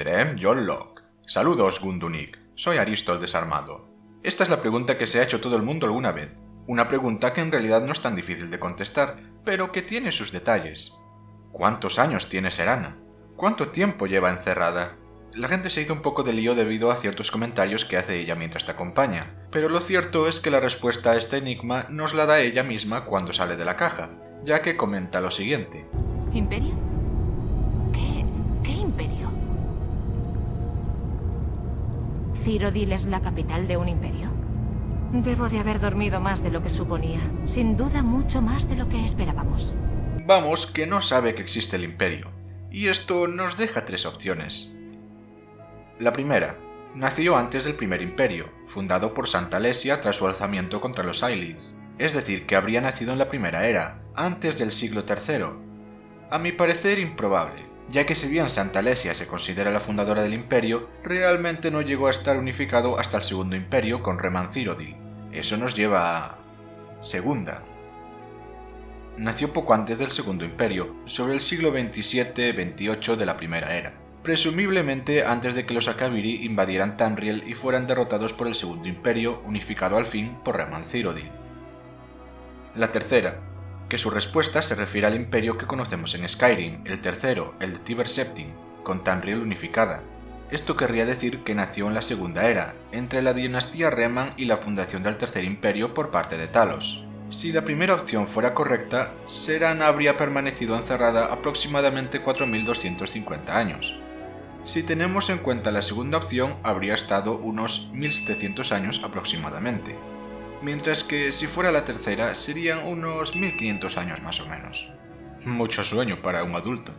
Drem Yollok. Saludos, Gundunik. Soy Aristo el Desarmado. Esta es la pregunta que se ha hecho todo el mundo alguna vez. Una pregunta que en realidad no es tan difícil de contestar, pero que tiene sus detalles. ¿Cuántos años tiene Serana? ¿Cuánto tiempo lleva encerrada? La gente se hizo un poco de lío debido a ciertos comentarios que hace ella mientras te acompaña, pero lo cierto es que la respuesta a este enigma nos la da ella misma cuando sale de la caja, ya que comenta lo siguiente. ¿Imperio? ¿Qué imperio? ¿Cyrodiil es la capital de un imperio? Debo de haber dormido más de lo que suponía. Sin duda mucho más de lo que esperábamos. Vamos, que no sabe que existe el imperio, y esto nos deja tres opciones. La primera, nació antes del primer imperio, fundado por Santa Alesia tras su alzamiento contra los Ailids, es decir, que habría nacido en la primera era, antes del siglo III. A mi parecer improbable, ya que si bien Santa Alesia se considera la fundadora del imperio, realmente no llegó a estar unificado hasta el segundo imperio con Reman Cyrodiil. Eso nos lleva a... Segunda. Nació poco antes del segundo imperio, sobre el siglo XXVII-XXVIII de la primera era, presumiblemente antes de que los Akabiri invadieran Tamriel y fueran derrotados por el segundo imperio, unificado al fin por Reman Cyrodiil. La tercera, que su respuesta se refiere al imperio que conocemos en Skyrim, el tercero, el de Tiber Septim, con Tamriel unificada. Esto querría decir que nació en la segunda era, entre la dinastía Reman y la fundación del tercer imperio por parte de Talos. Si la primera opción fuera correcta, Serana habría permanecido encerrada aproximadamente 4250 años. Si tenemos en cuenta la segunda opción, habría estado unos 1700 años aproximadamente, mientras que si fuera la tercera serían unos 1500 años más o menos. Mucho sueño para un adulto.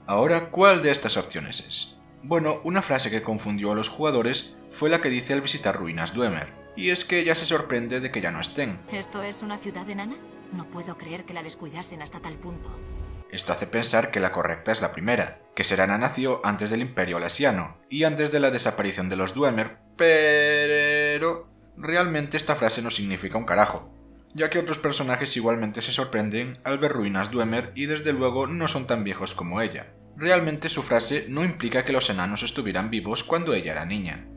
Ahora, ¿cuál de estas opciones es? Bueno, una frase que confundió a los jugadores fue la que dice al visitar ruinas Dwemer, y es que ella se sorprende de que ya no estén. ¿Esto es una ciudad enana? No puedo creer que la descuidasen hasta tal punto. Esto hace pensar que la correcta es la primera, que Serana nació antes del Imperio Alesiano y antes de la desaparición de los Dwemer, pero realmente esta frase no significa un carajo, ya que otros personajes igualmente se sorprenden al ver ruinas Dwemer y desde luego no son tan viejos como ella. Realmente su frase no implica que los enanos estuvieran vivos cuando ella era niña.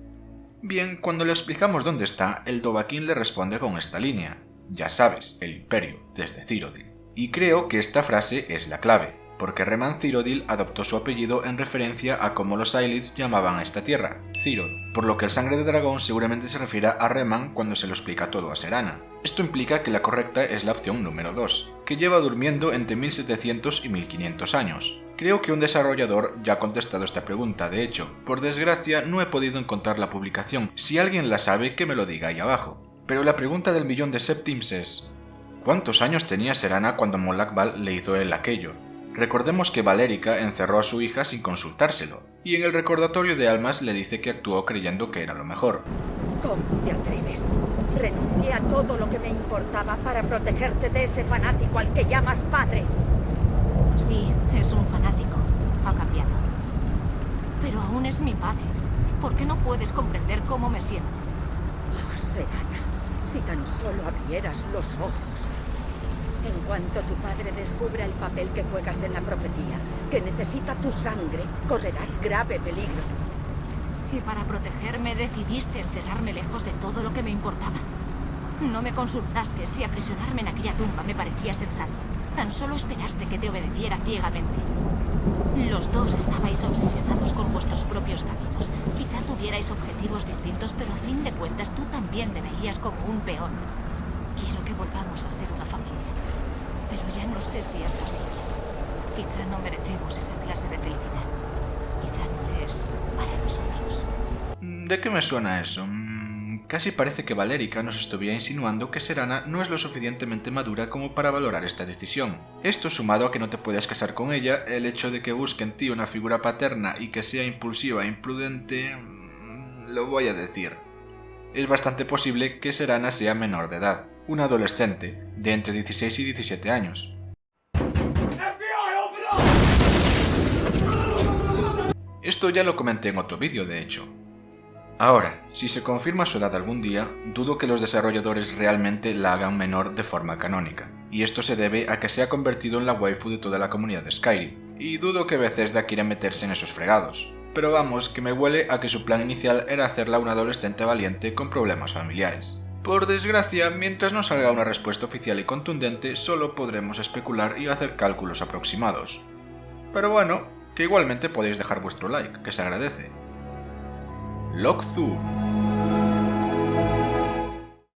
Bien, cuando le explicamos dónde está, el Dovahkiin le responde con esta línea: ya sabes, el Imperio, desde Cyrodiil. Y creo que esta frase es la clave, porque Reman Cyrodiil adoptó su apellido en referencia a cómo los Ailids llamaban a esta tierra, Cyrod, por lo que el Sangre de Dragón seguramente se refiere a Reman cuando se lo explica todo a Serana. Esto implica que la correcta es la opción número 2, que lleva durmiendo entre 1700 y 1500 años. Creo que un desarrollador ya ha contestado esta pregunta, de hecho, por desgracia no he podido encontrar la publicación. Si alguien la sabe, que me lo diga ahí abajo. Pero la pregunta del millón de Septims es: ¿cuántos años tenía Serana cuando Molag Bal le hizo él aquello? Recordemos que Valérica encerró a su hija sin consultárselo, y en el recordatorio de almas le dice que actuó creyendo que era lo mejor. ¿Cómo te atreves? Renuncié a todo lo que me importaba para protegerte de ese fanático al que llamas padre. Sí, es un fanático. Ha cambiado. Pero aún es mi padre. ¿Por qué no puedes comprender cómo me siento? Oh, Serana, si tan solo abrieras los ojos. En cuanto tu padre descubra el papel que juegas en la profecía, que necesita tu sangre, correrás grave peligro. Y para protegerme decidiste encerrarme lejos de todo lo que me importaba. No me consultaste si aprisionarme en aquella tumba me parecía sensato. Tan solo esperaste que te obedeciera ciegamente. Los dos estabais obsesionados con vuestros propios caminos. Quizá tuvierais objetivos distintos, pero a fin de cuentas tú también me veías como un peón. Quiero que volvamos a ser una familia. Pero ya no sé si es posible. Quizá no merecemos esa clase de felicidad. Quizá no es para nosotros. ¿De qué me suena eso? Casi parece que Valérica nos estuviera insinuando que Serana no es lo suficientemente madura como para valorar esta decisión. Esto sumado a que no te puedas casar con ella, el hecho de que busque en ti una figura paterna y que sea impulsiva e imprudente... lo voy a decir. Es bastante posible que Serana sea menor de edad, una adolescente, de entre 16 y 17 años. Esto ya lo comenté en otro vídeo, de hecho. Ahora, si se confirma su edad algún día, dudo que los desarrolladores realmente la hagan menor de forma canónica, y esto se debe a que se ha convertido en la waifu de toda la comunidad de Skyrim, y dudo que Bethesda quiera meterse en esos fregados. pero vamos, que me huele a que su plan inicial era hacerla una adolescente valiente con problemas familiares. Por desgracia, mientras no salga una respuesta oficial y contundente, solo podremos especular y hacer cálculos aproximados. Pero bueno, que igualmente podéis dejar vuestro like, que se agradece. Locke Thu.